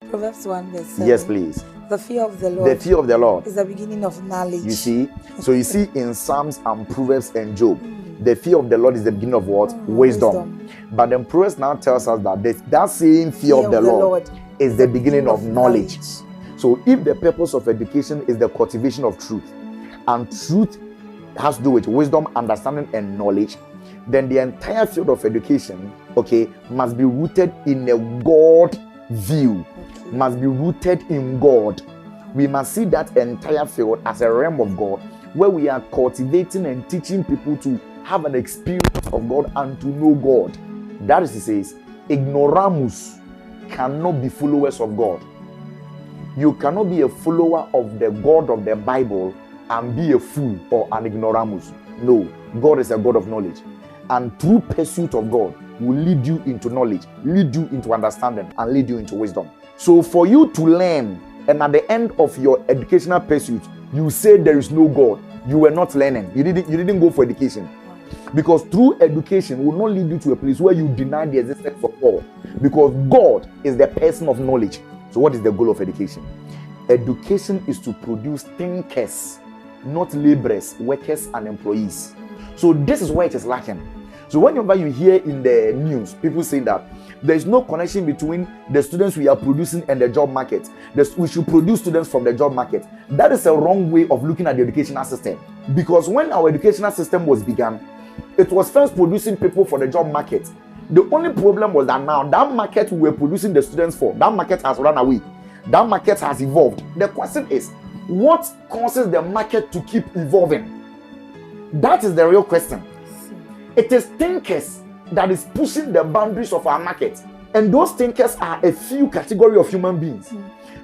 Proverbs 1 verse 7. Yes, please. The fear of the Lord. The fear of the Lord is the beginning of knowledge. You see? So you see in Psalms and Proverbs and Job, the fear of the Lord is the beginning of what? Wisdom. But then Proverbs now tells us that that same fear of the Lord is the beginning of knowledge. So if the purpose of education is the cultivation of truth, and truth has to do with wisdom, understanding, and knowledge, then the entire field of education, must be rooted in a God view. Must be rooted in God. We must see that entire field as a realm of God, where we are cultivating and teaching people to have an experience of God and to know God. That is, he says, ignoramus cannot be followers of God. You cannot be a follower of the God of the Bible and be a fool or an ignoramus. No, God is a God of knowledge. And true pursuit of God will lead you into knowledge, lead you into understanding, and lead you into wisdom. So for you to learn, and at the end of your educational pursuit, you say there is no God, you were not learning. You didn't go for education. Because true education will not lead you to a place where you deny the existence of God. Because God is the person of knowledge. So what is the goal of education? Education is to produce thinkers, not laborers, workers, and employees. So this is where it is lacking. So whenever you hear in the news, people say that there is no connection between the students we are producing and the job market. We should produce students from the job market. That is a wrong way of looking at the educational system. Because when our educational system was begun, it was first producing people for the job market. The only problem was that now that market we were producing the students for, that market has run away. That market has evolved. The question is, what causes the market to keep evolving? That is the real question. It is thinkers that is pushing the boundaries of our market. And those thinkers are a few category of human beings.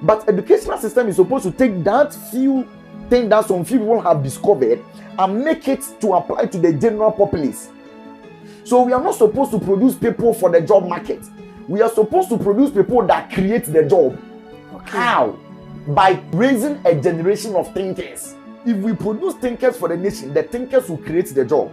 But educational system is supposed to take that few thing that some few people have discovered and make it to apply to the general populace. So we are not supposed to produce people for the job market. We are supposed to produce people that create the job. How? By raising a generation of thinkers. If we produce thinkers for the nation, the thinkers will create the job.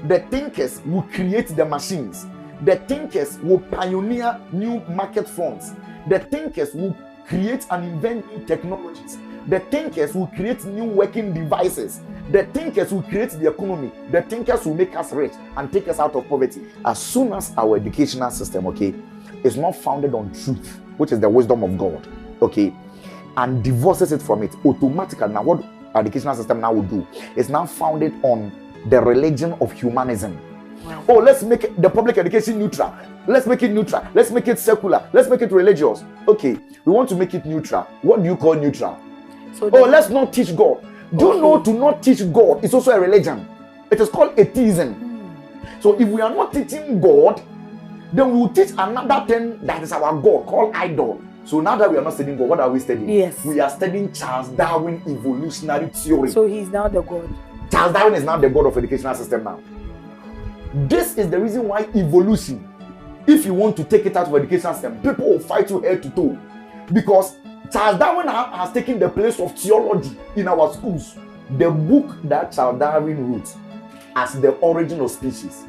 The thinkers will create the machines. The thinkers will pioneer new market fronts. The thinkers will create and invent new technologies. The thinkers will create new working devices. The thinkers will create the economy. The thinkers will make us rich and take us out of poverty. As soon as our educational system, is not founded on truth, which is the wisdom of God, and divorces it from it, automatically, now what our educational system now will do is now founded on the religion of humanism. Wow. Oh, let's make the public education neutral. Let's make it neutral. Let's make it secular. Let's make it religious. Okay, we want to make it neutral. What do you call neutral? So let's not teach God. Do you know to not teach God is also a religion? It is called atheism. So if we are not teaching God, then we will teach another thing that is our God called idol. So now that we are not studying God, what are we studying? Yes. We are studying Charles Darwin evolutionary theory. So he is now the God. Charles Darwin is now the God of educational system now. This is the reason why evolution, if you want to take it out of educational system, people will fight you head to toe. Because Charles Darwin has taken the place of theology in our schools. The book that Charles Darwin wrote as The Origin of Species.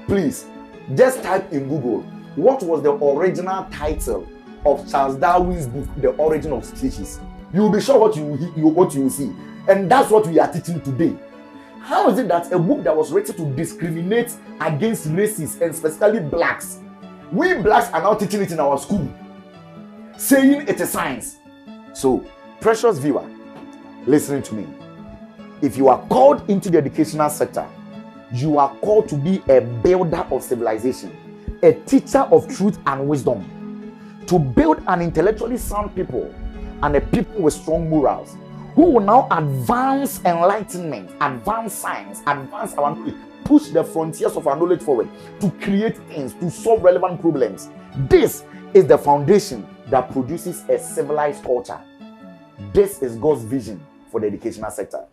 Please, just type in Google, what was the original title of Charles Darwin's book, The Origin of Species? You will be sure what you will see. And that's what we are teaching today. How is it that a book that was written to discriminate against races and specifically blacks, we blacks are now teaching it in our school, saying it is science? So, precious viewer, listening to me, if you are called into the educational sector, you are called to be a builder of civilization, a teacher of truth and wisdom, to build an intellectually sound people and a people with strong morals, who will now advance enlightenment, advance science, advance our knowledge, push the frontiers of our knowledge forward, to create things, to solve relevant problems. This is the foundation that produces a civilized culture. This is God's vision for the educational sector.